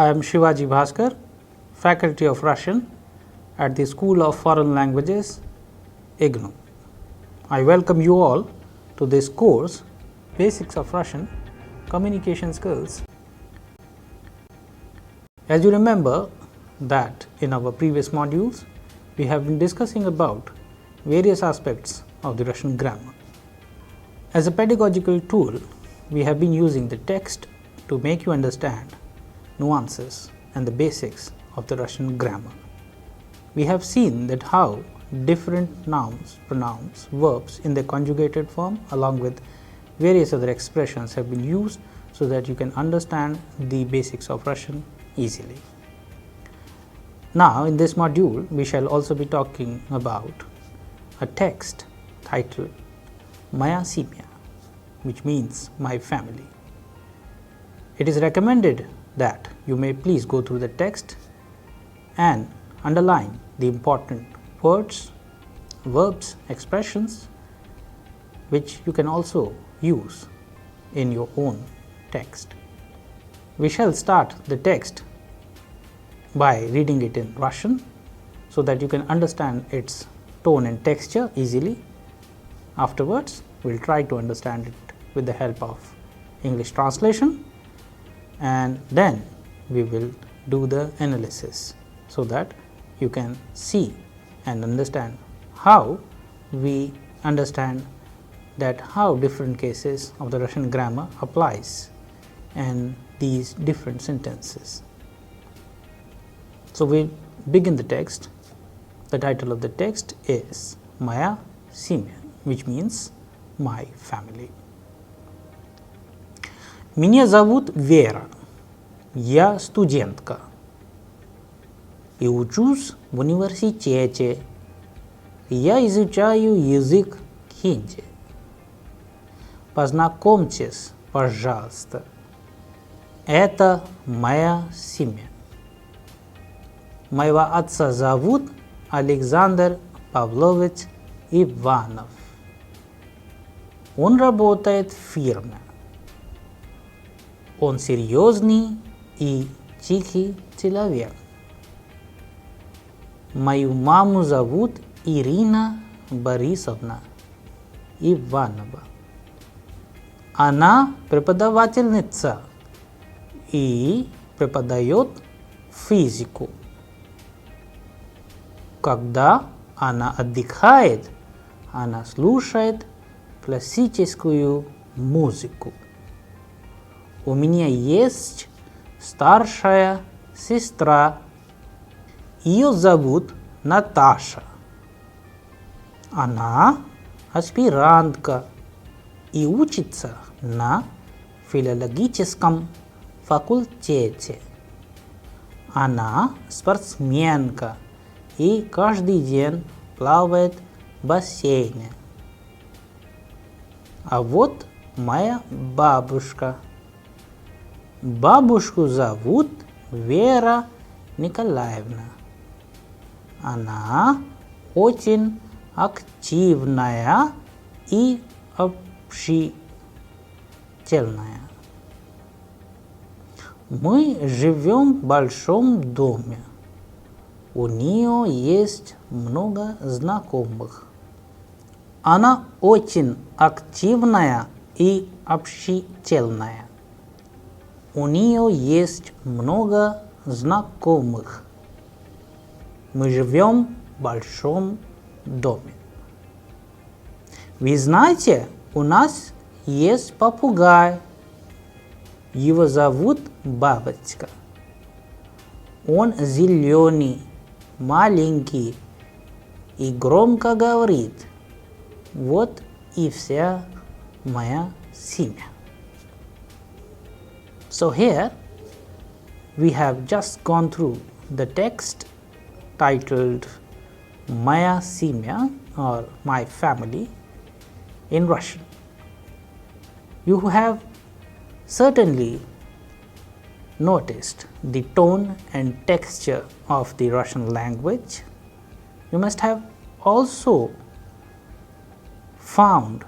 I am Shivaji Bhaskar, Faculty of Russian at the School of Foreign Languages, IGNOU. I welcome you all to this course, Basics of Russian Communication Skills. As you remember that in our previous modules, we have been discussing about various aspects of the Russian grammar. As a pedagogical tool, we have been using the text to make you understand nuances and the basics of the Russian grammar. We have seen that how different nouns, pronouns, verbs in their conjugated form along with various other expressions have been used so that you can understand the basics of Russian easily. Now in this module we shall also be talking about a text titled Moya Semya, which means my family. It is recommended that you may please go through the text and underline the important words, verbs, expressions which you can also use in your own text. We shall start the text by reading it in Russian so that you can understand its tone and texture easily. Afterwards, we will try to understand it with the help of English translation, and then we will do the analysis so that you can see and understand how we understand that how different cases of the Russian grammar applies and these different sentences. So we begin the text. The title of the text is Moya Semya, which means my family. Меня зовут Вера, я студентка и учусь в университете. Я изучаю язык хинди. Познакомьтесь, пожалуйста, это моя семья. Моего отца зовут Александр Павлович Иванов. Он работает в фирме. Он серьезный и тихий человек. Мою маму зовут Ирина Борисовна Иванова. Она преподавательница и преподает физику. Когда она отдыхает, она слушает классическую музыку. У меня есть старшая сестра. Ее зовут Наташа. Она аспирантка и учится на филологическом факультете. Она спортсменка и каждый день плавает в бассейне. А вот моя бабушка. Бабушку зовут Вера Николаевна. Она очень активная и общительная. Мы живем в большом доме. У нее есть много знакомых. Она очень активная и общительная. У нее есть много знакомых. Мы живем в большом доме. Вы знаете, у нас есть попугай. Его зовут Бабочка. Он зеленый, маленький и громко говорит. Вот и вся моя семья. So here we have just gone through the text titled Moya Semya or My Family in Russian. You have certainly noticed the tone and texture of the Russian language. You must have also found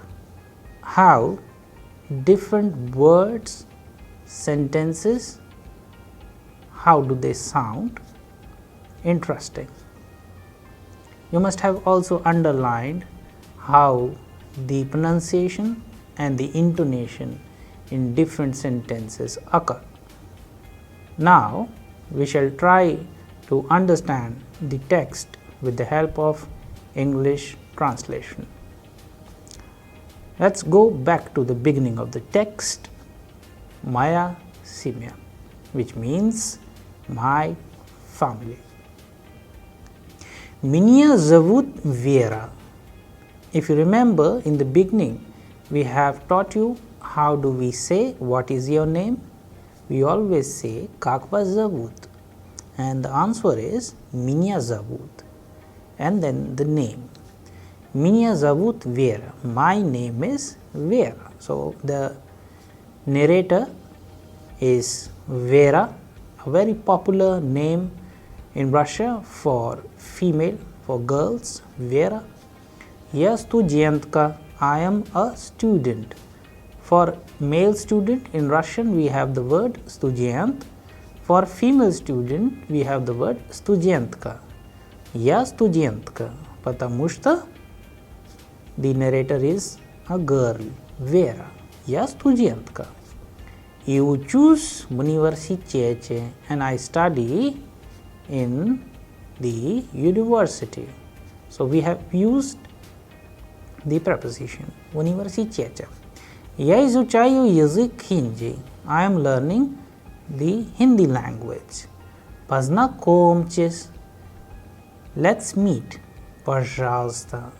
how different words, sentences, how do they sound? Interesting. You must have also underlined how the pronunciation and the intonation in different sentences occur. Now, we shall try to understand the text with the help of English translation. Let's go back to the beginning of the text, Maya Simya, which means my family. Меня зовут Vera. If you remember, in the beginning, we have taught you how do we say what is your name. We always say как вас зовут, and the answer is меня зовут, and then the name. Меня зовут Vera. My name is Vera. So the narrator is Vera, a very popular name in Russia for female, for girls. Vera. Я студентка. I am a student. For male student in Russian we have the word student. For female student we have the word студентка. Я студентка, потому что the narrator is a girl, Vera. Я студентка. И учусь в университете, and I study in the university. So we have used the preposition в университете. Я изучаю язык хинди. I am learning the Hindi language. Познакомьтесь. Let's meet. Пожалуйста.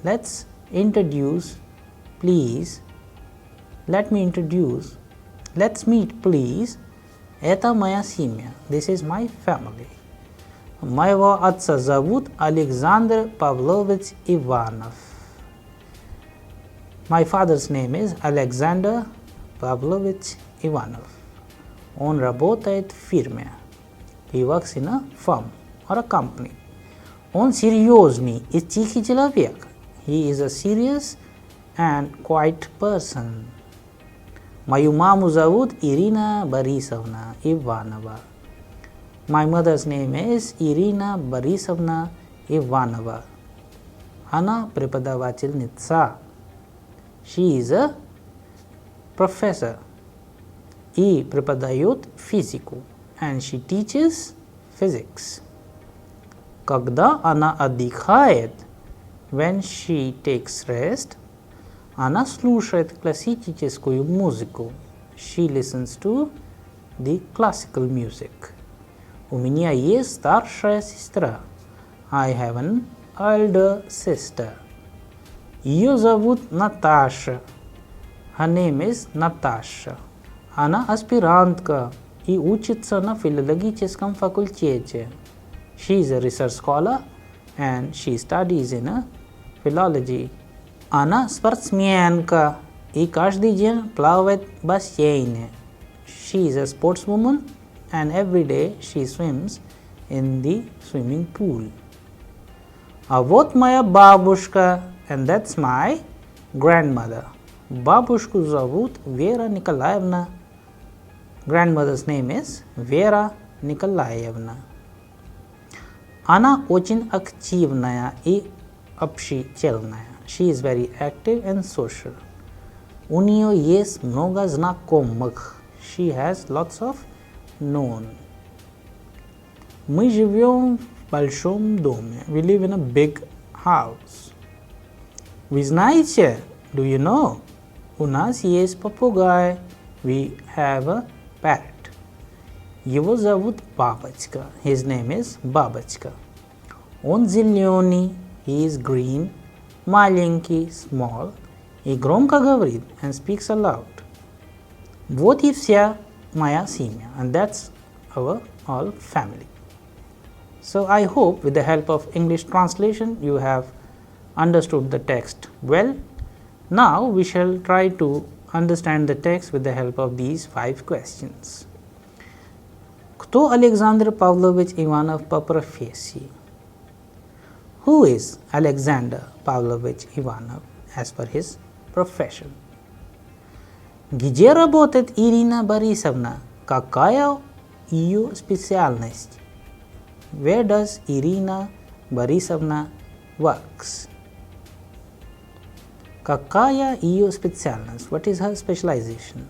Let's introduce. Please. Let me introduce. Let's meet, please. Это моя семья. This is my family. Моего отца зовут Александр Павлович Иванов. My father's name is Alexander Pavlovich Ivanov. Он работает в фирме. He works in a firm or a company. Он серьезный и тихий человек. He is a serious and quiet person. Мою маму зовут Ирина Борисовна Иванова. My mother's name is Irina Borisovna Ivanova. Она преподавательница. She is a professor. И преподает физику. And she teaches physics. Когда она отдыхает, when she takes rest, она слушает классическую музыку. She listens to the classical music. У меня есть старшая сестра. I have an elder sister. Ее зовут Наташа. Her name is Natasha. Она аспирантка и учится на филологическом факультете. She is a research scholar and she studies in a philology. Она спортсменка и каждый день плавает в бассейне. She is a sportswoman and every day she swims in the swimming pool. А вот моя бабушка, and that's my grandmother. Бабушку зовут Вера Николаевна. Grandmother's name is Vera Nikolaevna. Она очень активная и общительная. She is very active and social. У нее есть много знакомых. She has lots of known. Мы живем в большом доме. We live in a big house. Вы знаете? Do you know? У нас есть попугай. We have a parrot. Его зовут Бабочка. His name is Бабочка. Он зеленый. He is green. Маленький, small. И громко говорит and speaks aloud. Вот и вся моя семья. And that's our all family. So I hope with the help of English translation you have understood the text well. Now we shall try to understand the text with the help of these 5 questions. Кто Александр Павлович Иванов по профессии? Who is Alexander Pavlovich Ivanov as per his profession? Где работает Ирина Борисовна? Какая ее специальность? Where does Irina Борисовна works? Какая ее специальность? What is her specialization?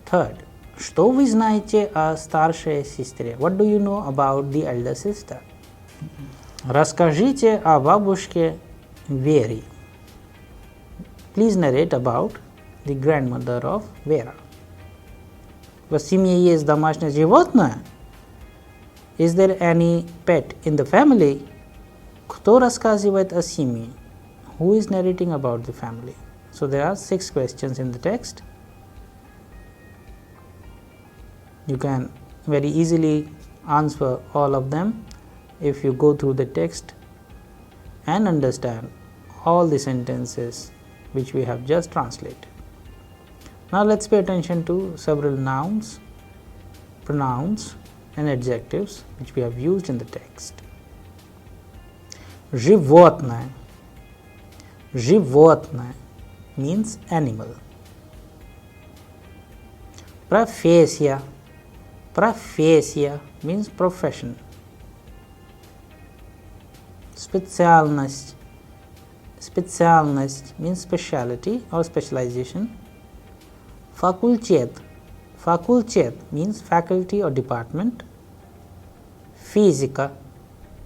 Third, что вы знаете о старшей сестре? What do you know about the elder sister? Расскажите о бабушке Вере. Please narrate about the grandmother of Vera. В семье есть домашнее животное? Is there any pet in the family? Кто рассказывает о семье? Who is narrating about the family? So there are 6 questions in the text. You can very easily answer all of them if you go through the text and understand all the sentences which we have just translated. Now let's pay attention to several nouns, pronouns and adjectives which we have used in the text. Животное. Животное means animal. Профессия. Профессия means profession. Специальность. Специальность means specialty or specialization. Fakultet. Fakultet means faculty or department. Física.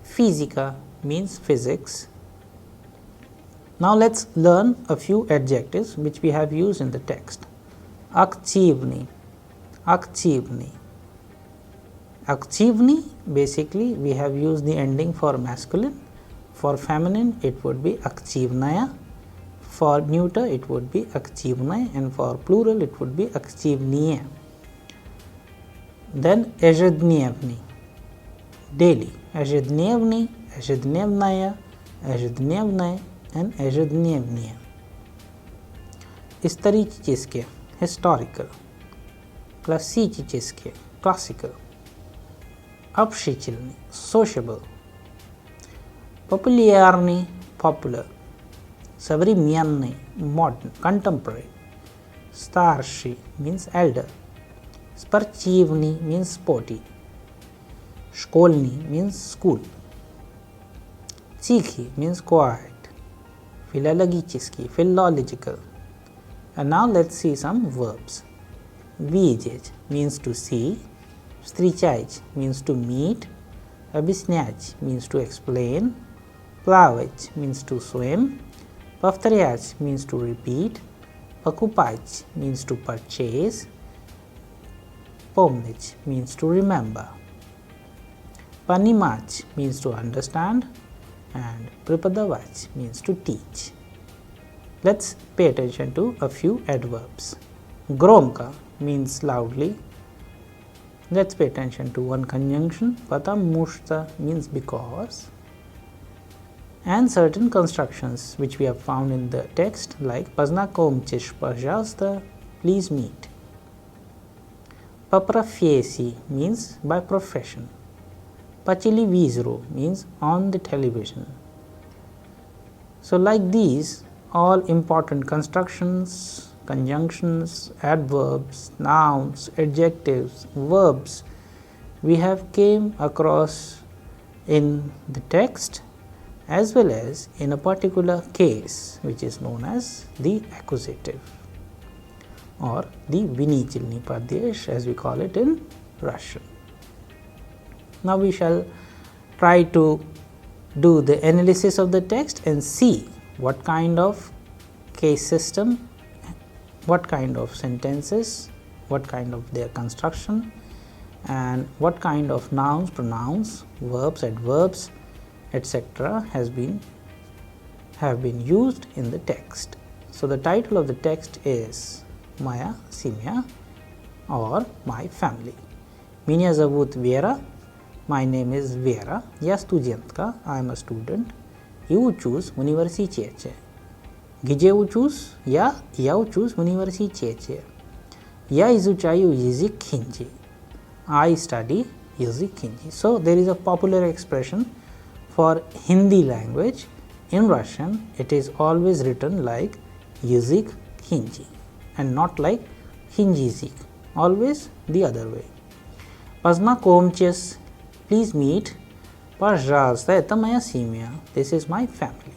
Física means physics. Now let's learn a few adjectives which we have used in the text. Активный. Активный. Активный, basically we have used the ending for masculine. For feminine it would be активная. For neuter it would be активной, and for plural it would be активнее. Then ежедневный. Daily. Ежедневный, ежедневная, ежедневное and ежедневнее. Исторически. Historical. Классически. Classical. Общительный. Sociable. Популярный. Popular. Современный. Modern. Contemporary. Старший means elder. Спортивный means sporty. Школьный means school. Тихий means quiet. Philological, philological. And now let's see some verbs. Видеть means to see. Встречать means to meet. Объяснять means to explain. Плавать means to swim. Повторять means to repeat. Покупать means to purchase. Помнить means to remember. Понимать means to understand. And преподавать means to teach. Let's pay attention to a few adverbs. Громко means loudly. Let's pay attention to one conjunction. Потому что means because. And certain constructions which we have found in the text, like познакомьтесь, пожалуйста, please meet. По профессии means by profession. По телевизору means on the television. So like these, all important constructions, conjunctions, adverbs, nouns, adjectives, verbs we have came across in the text as well as in a particular case which is known as the accusative or the винительный падеж as we call it in Russian. Now we shall try to do the analysis of the text and see what kind of case system, what kind of sentences, what kind of their construction, and what kind of nouns, pronouns, verbs, adverbs, etc. have been used in the text. So the title of the text is Моя семья or My family. Меня зовут Вера. My name is Vera. Я студентка. I am a student. И учусь в университете. Где учусь? Я учусь в университете. Я изучаю язык хинди. I study язык хинди. So there is a popular expression for Hindi language. In Russian, it is always written like язык хинди and not like хинди язык. Always the other way. Познакомьтесь, please meet. Пожалуйста, это моя семья. This is my family.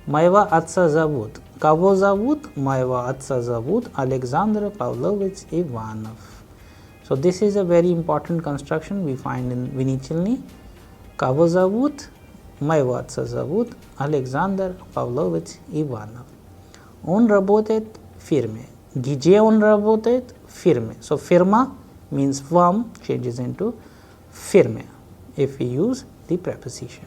Моего отца зовут. Кого зовут? Моего отца зовут Alexander Pavlovich Ivanov. So this is a very important construction we find in Vinichilny. Кого зовут? Моего отца зовут Александр Павлович Иванов. Он работает в фирме. Где он работает? В фирме. So firma means firm changes into firme if we use the preposition.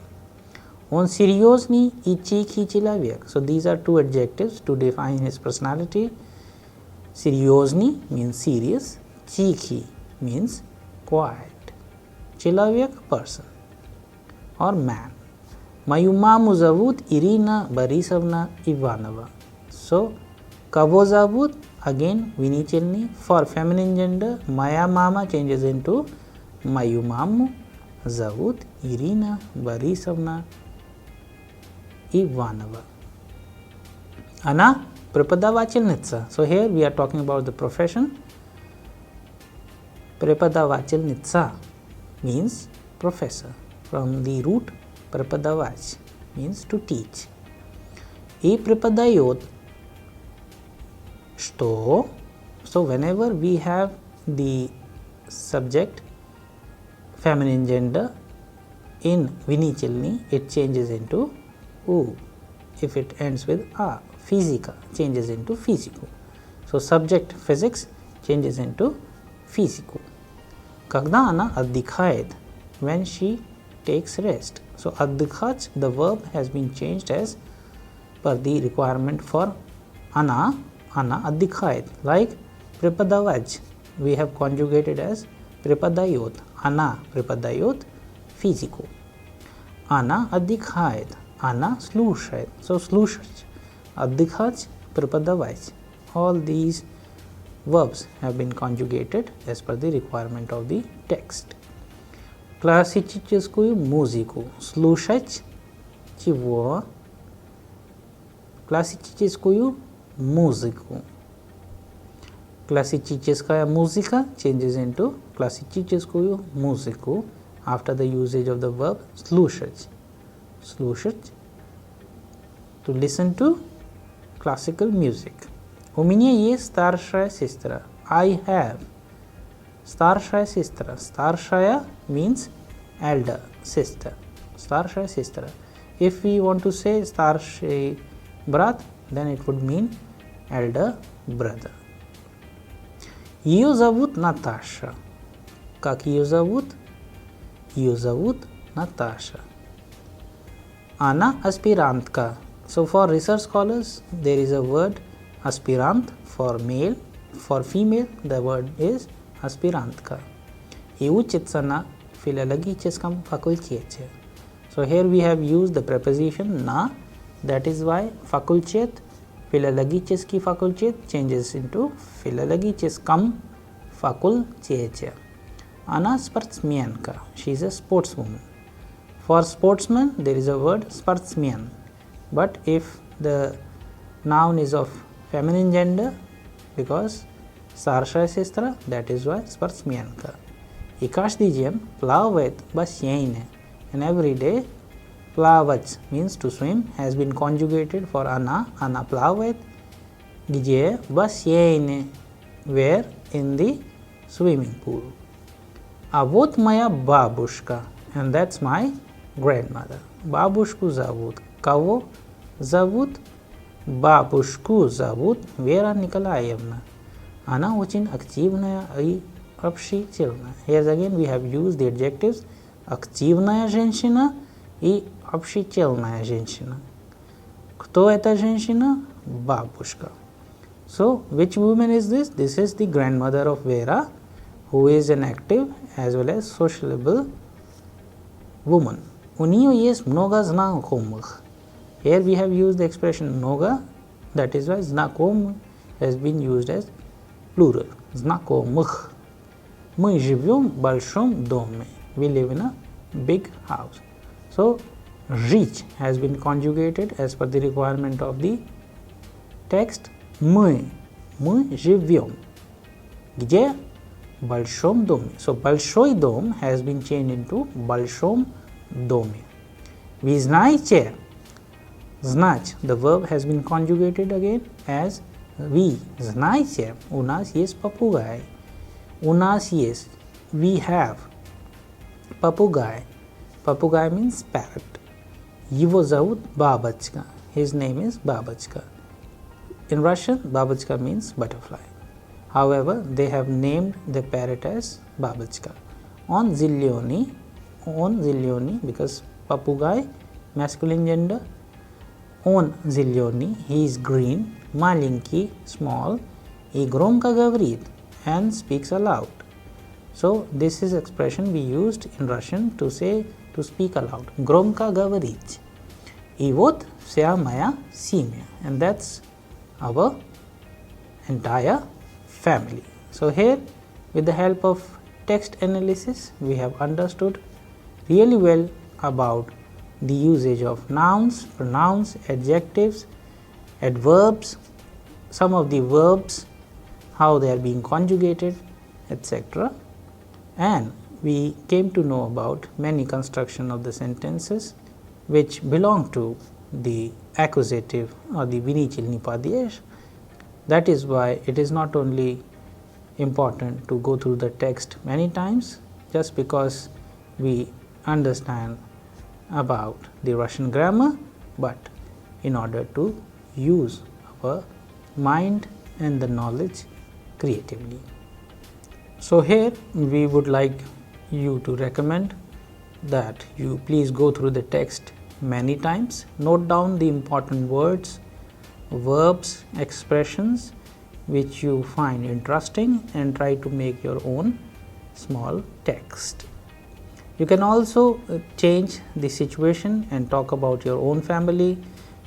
Он серьезный и тихий человек. So these are two adjectives to define his personality. Серьезный means serious. Тихий means quiet. Человек person or man. Мою маму зовут Ирина Борисовна Иванова. So, кого зовут? Again, Vinichilny. For feminine gender, моя мама changes into мою маму зовут Ирина Борисовна Иванова. Она преподавательница. So here we are talking about the profession. Преподавательница means professor. From the root преподавать means to teach. И преподает что? So whenever we have the subject feminine gender in Vinichilny, it changes into U. If it ends with A, physica changes into physico. So subject physics changes into physico. Когда она отдыхает? When she takes rest. So отдыхать, the verb has been changed as per the requirement for она отдыхает. Like преподавать, we have conjugated as преподает. Она преподает физику. Она отдыхает. Она слушает. So слушать, отдыхать, преподавать. All these verbs have been conjugated as per the requirement of the text. Классическую музыку слушать чего? Классическую музыку. Классическая музыка changes into классическую музыку after the usage of the verb слушать. Слушать, to listen to classical music. У меня есть старшая сестра. I have. Старшая сестра. Старшая means elder sister. Старшая сестра. If we want to say старший брат, then it would mean elder brother. Ее зовут Наташа. Как ее зовут? Ее зовут Наташа. Она аспирантка. So for research scholars, there is a word aspirant for male. For female, the word is аспирантка. И учится на филологическом факультете. So here we have used the preposition на. That is why факультет, филологический факультет changes into филологическом факультете. Она спортсменка. She is a sportswoman. For sportsman, there is a word sportsman. But if the noun is of feminine gender, because старшая сестра, that is why спортсменка. И каждый день плавает в бассейне. And every day, плавать means to swim has been conjugated for она. Она плавает где? В бассейне. Where? In the swimming pool. А вот моя бабушка. And that's my grandmother. Бабушку зовут. Кого зовут? Бабушку зовут Вера Николаевна. Она очень активная и общительная. Here again we have used the adjectives активная женщина и общительная женщина. Кто эта женщина? Бабушка. So, which woman is this? This is the grandmother of Vera, who is an active as well as sociable woman. У нее есть много знакомых. Here we have used the expression много, that is why знакомый has been used as plural. Знакомых. Мы живем в большом доме. We live in a big house. So, жить has been conjugated as per the requirement of the text. Мы живем. Где? Большом доме. So Большой дом has been changed into Большом доме. Вы знаете, знать, the verb has been conjugated again as вы знаете, у нас есть попугай. У нас есть, we have, попугай. Попугай means parrot. Его зовут Бабочка. His name is Бабочка. In Russian, Бабочка means butterfly. However, they have named the parrot as Бабочка. On zillioni, because попугай, masculine gender. On zillioni, he is green, маленький, small, и громко говорит, and speaks aloud. So this is expression we used in Russian to say, to speak aloud. Громко говорить. И вот вся моя семья. And that's our entire family. So here, with the help of text analysis, we have understood really well about the usage of nouns, pronouns, adjectives, adverbs, some of the verbs, how they are being conjugated, etc. And we came to know about many construction of the sentences which belong to the accusative or the Vinichilni Padyesh. That is why it is not only important to go through the text many times just because we understand about the Russian grammar, but in order to use our mind and the knowledge creatively. So here we would like you to recommend that you please go through the text many times, note down the important words, verbs, expressions which you find interesting, and try to make your own small text. You can also change the situation and talk about your own family,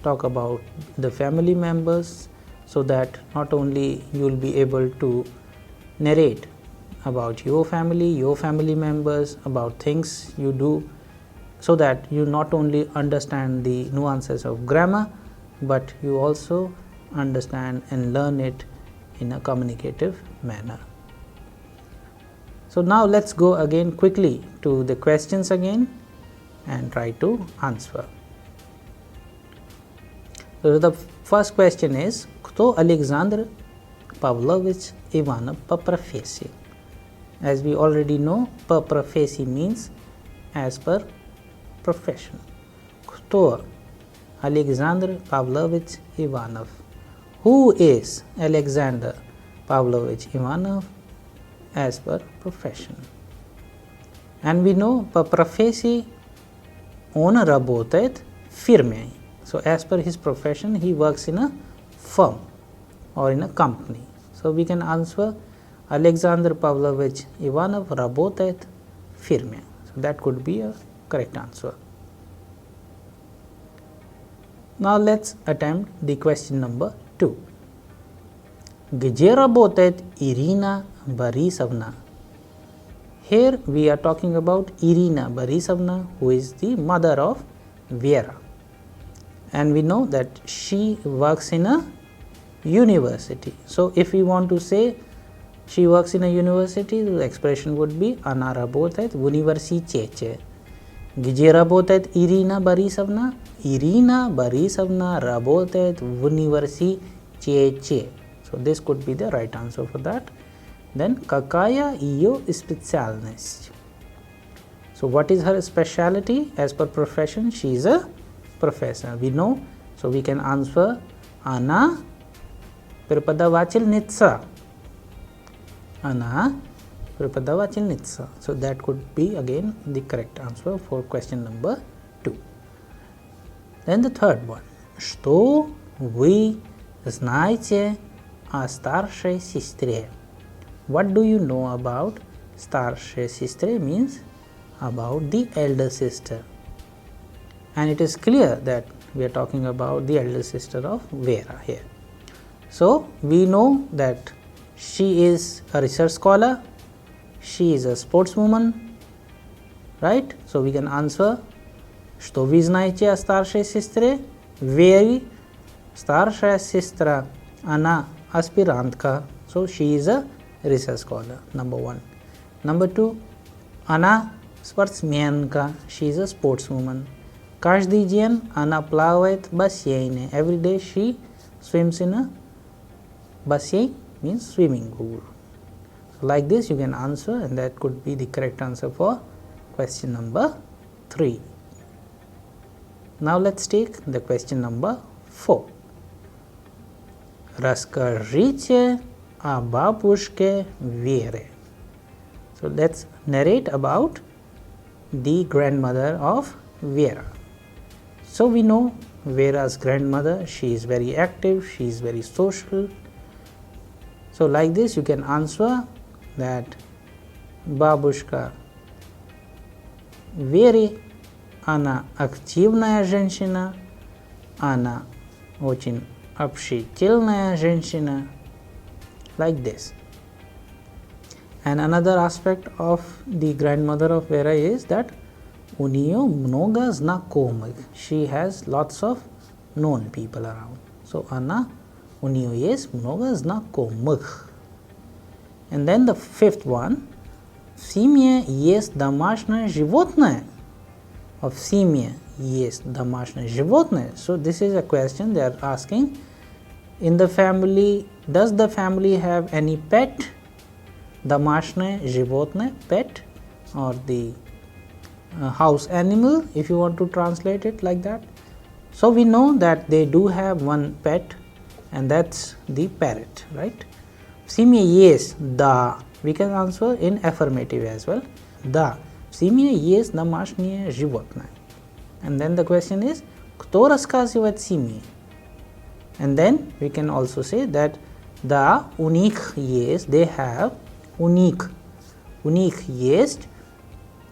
talk about the family members, so that not only you will be able to narrate about your family members, about things you do, so that you not only understand the nuances of grammar, but you also understand and learn it in a communicative manner. So now let's go again quickly to the questions again and try to answer. So the first question is, кто Александр Павлович Иванов по профессии? As we already know, по профессии means as per profession. Кто Alexander Pavlovich Ivanov? Who is Alexander Pavlovich Ivanov as per profession? And we know по профессии он работает в фирме. So as per his profession, he works in a firm or in a company. So we can answer Alexander Pavlovich Ivanov работает в фирме. So that could be a correct answer. Now let's attempt the question number 2. Где работает Ирина Борисовна? Here we are talking about Irina Borisovna, who is the mother of Vera. And we know that she works in a university. So if we want to say she works in a university, the expression would be она работает в университете. Где работает Ирина Борисовна? Ирина Борисовна работает в университете. So this could be the right answer for that. Then какая ее специальность? So what is her specialty? As per profession, she is a professor. We know, so we can answer она преподавательница. Она преподавательница. So that could be again the correct answer for question number 2. Then the third one. Что вы знаете о старшей сестре? What do you know about старшей сестре? Means about the elder sister. And it is clear that we are talking about the elder sister of Vera here. So we know that she is a research scholar, she is a sportswoman, right? So we can answer что вы знаете о старшей сестре Вере? Старшая сестра, она аспирантка. So she is a research scholar, number 1. Number 2, она спортсменка, she is a sportswoman. Каждый день она плавает в бассейне. Every day she swims in a bassein, means swimming pool. Like this you can answer, and that could be the correct answer for question number 3. Now let's take the question number 4. Расскажите о бабушке Вере. So let's narrate about the grandmother of Vera. So we know Vera's grandmother, she is very active, she is very social. So like this you can answer that бабушка Веры, она активная женщина, она очень общительная женщина, like this. And another aspect of the grandmother of Vera is that у нее много знакомых. She has lots of known people around. So у нее есть много знакомых. And then the 5th one, в семье есть домашнее животное. В семье есть домашнее животное. So this is a question they are asking. In the family, does the family have any pet? Домашнее животное, pet, or the house animal, if you want to translate it like that. So we know that they do have one pet, and that's the parrot, right? В семье есть, да. We can answer in affirmative as well. Да, в семье есть домашнее животное. And then the question is, кто рассказывает семье? And then we can also say that да, у них есть, they have, у них есть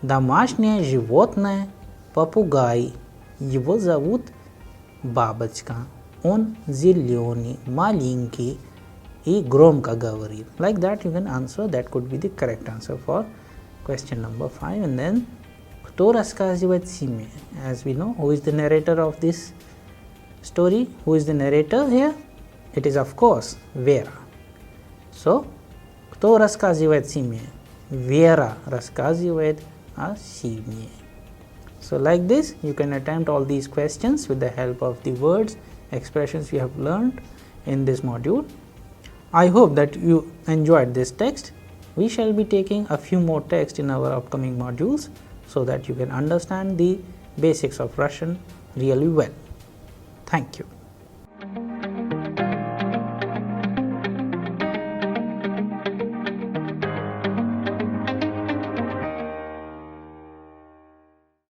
домашнее животное попугай. Его зовут Бабочка. Он зеленый, маленький и громко говорит. Like that you can answer. That could be the correct answer for question number 5. And then кто рассказывает семье? As we know, who is the narrator of this story? Who is the narrator here? It is of course Vera. So кто рассказывает семье? Vera рассказывает о семье. So like this you can attempt all these questions with the help of the words, expressions you have learned in this module. I hope that you enjoyed this text. We shall be taking a few more texts in our upcoming modules so that you can understand the basics of Russian really well. Thank you.